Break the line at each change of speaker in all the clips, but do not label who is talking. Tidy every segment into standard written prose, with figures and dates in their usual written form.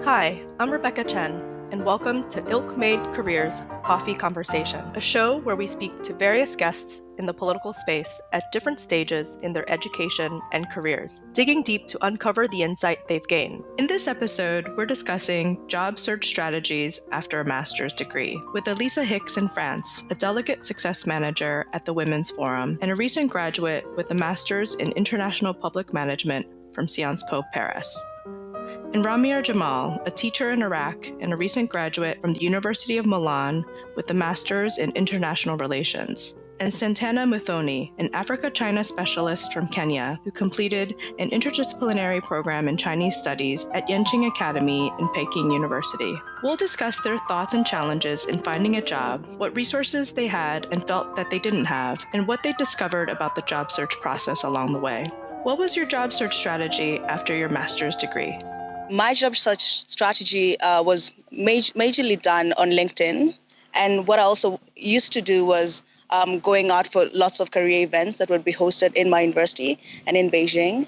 Hi, I'm Rebecca Chen, and welcome to Ilkmade Careers Coffee Conversation, a show where we speak to various guests in the political space at different stages in their education and careers, digging deep to uncover the insight they've gained. In this episode, we're discussing job search strategies after a master's degree with Elisa Hicks in France, a delegate success manager at the Women's Forum, and a recent graduate with a master's in international public management from Sciences Po Paris. And Ramiar Jamal, a teacher in Iraq and a recent graduate from the University of Milan with a master's in international relations. And Santana Muthoni, an Africa-China specialist from Kenya who completed an interdisciplinary program in Chinese studies at Yenching Academy in Peking University. We'll discuss their thoughts and challenges in finding a job, what resources they had and felt that they didn't have, and what they discovered about the job search process along the way. What was your job search strategy after your master's degree?
My job search strategy was majorly done on LinkedIn. And what I also used to do was going out for lots of career events that would be hosted in my university and in Beijing,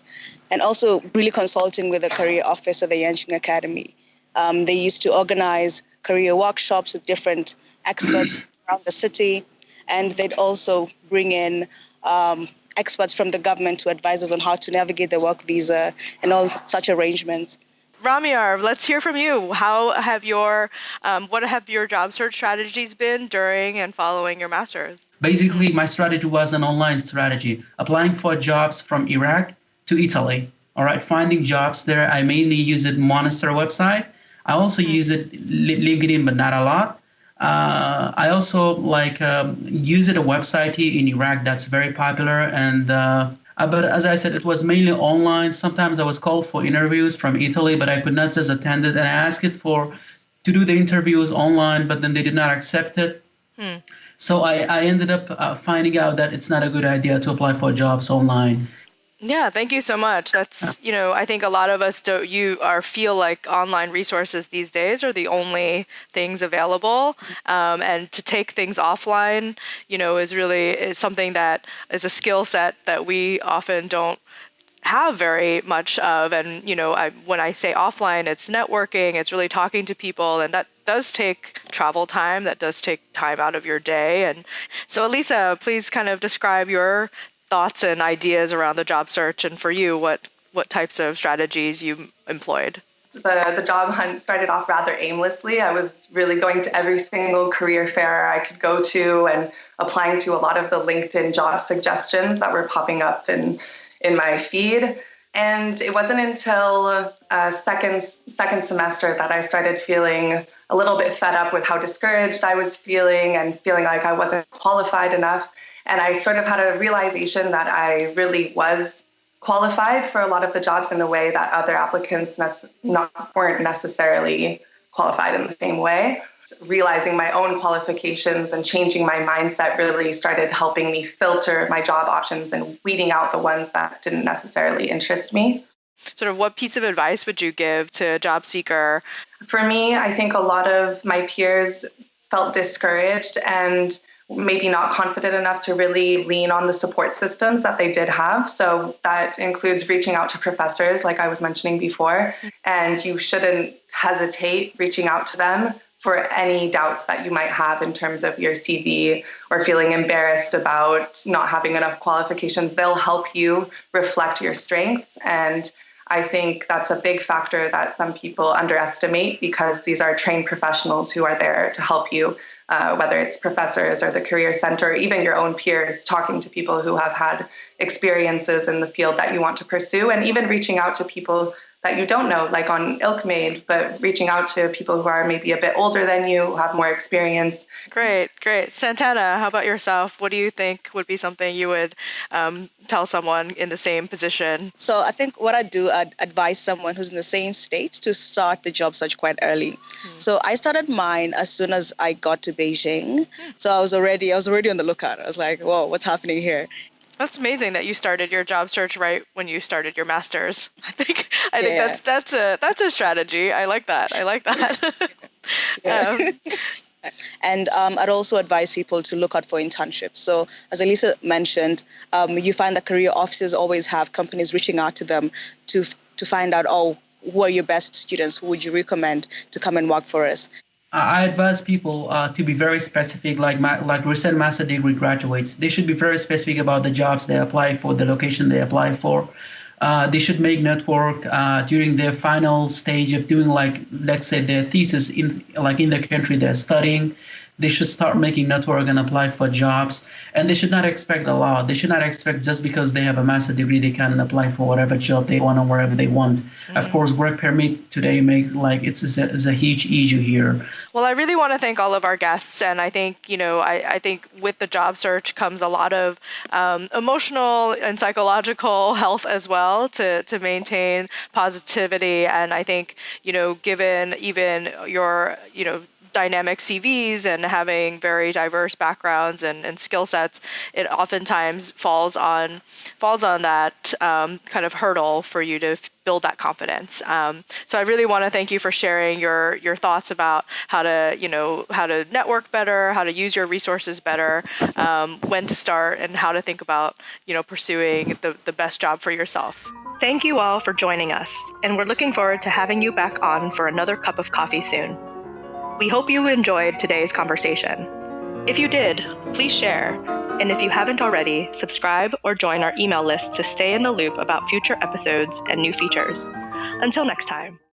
and also really consulting with the career office of the Yenching Academy. They used to organize career workshops with different experts around the city, and they'd also bring in experts from the government to advise us on how to navigate the work visa and all such arrangements.
Ramiar, let's hear from you. What have your job search strategies been during and following your master's?
Basically, my strategy was an online strategy, applying for jobs from Iraq to Italy. All right, finding jobs there. I mainly use it Monster website. I also use it LinkedIn, but not a lot. I also use it a website here in Iraq that's very popular, and but as I said, it was mainly online. Sometimes I was called for interviews from Italy, but I could not just attend it, and I asked it to do the interviews online, but then they did not accept it. So I ended up finding out that it's not a good idea to apply for jobs online.
Yeah, thank you so much. That's, I think a lot of us feel like online resources these days are the only things available. And to take things offline, is something that is a skill set that we often don't have very much of. And, when I say offline, it's networking, it's really talking to people, and that does take travel time, that does take time out of your day. And so, Elisa, please kind of describe your thoughts and ideas around the job search, and for you, what types of strategies you employed.
The job hunt started off rather aimlessly. I was really going to every single career fair I could go to and applying to a lot of the LinkedIn job suggestions that were popping up in my feed. And it wasn't until second semester that I started feeling a little bit fed up with how discouraged I was feeling and feeling like I wasn't qualified enough. And I sort of had a realization that I really was qualified for a lot of the jobs in a way that other applicants weren't necessarily qualified in the same way. Realizing my own qualifications and changing my mindset really started helping me filter my job options and weeding out the ones that didn't necessarily interest me.
Sort of what piece of advice would you give to a job seeker?
For me, I think a lot of my peers felt discouraged and maybe not confident enough to really lean on the support systems that they did have. So that includes reaching out to professors, like I was mentioning before, and you shouldn't hesitate reaching out to them for any doubts that you might have in terms of your CV or feeling embarrassed about not having enough qualifications. They'll help you reflect your strengths. And I think that's a big factor that some people underestimate, because these are trained professionals who are there to help you, whether it's professors or the career center, or even your own peers, talking to people who have had experiences in the field that you want to pursue, and even reaching out to people that you don't know, like on Ilkmade, but reaching out to people who are maybe a bit older than you, who have more experience.
Great. Santana, how about yourself? What do you think would be something you would tell someone in the same position?
So I think what I'd do, I'd advise someone who's in the same state to start the job search quite early. So I started mine as soon as I got to Beijing. So I was already on the lookout. I was like, whoa, what's happening here?
That's amazing that you started your job search right when you started your master's. I think that's a strategy. I like that.
And I'd also advise people to look out for internships. So as Elisa mentioned, you find that career offices always have companies reaching out to them to find out, who are your best students? Who would you recommend to come and work for us?
I advise people to be very specific, like recent master degree graduates. They should be very specific about the jobs they apply for, the location they apply for. They should make network during their final stage of doing, like, let's say, their thesis in the country they're studying. They should start making network and apply for jobs. And they should not expect a lot. They should not expect just because they have a master degree they can apply for whatever job they want or wherever they want. Mm-hmm. Of course, work permit today it's a huge issue here.
Well, I really want to thank all of our guests, and I think I think with the job search comes a lot of emotional and psychological health as well to maintain positivity. And I think given even your dynamic CVs and having very diverse backgrounds and skill sets, it oftentimes falls on that kind of hurdle for you to build that confidence. So I really want to thank you for sharing your thoughts about how to network better, how to use your resources better, when to start, and how to think about pursuing the best job for yourself. Thank you all for joining us, and we're looking forward to having you back on for another cup of coffee soon. We hope you enjoyed today's conversation. If you did, please share. And if you haven't already, subscribe or join our email list to stay in the loop about future episodes and new features. Until next time.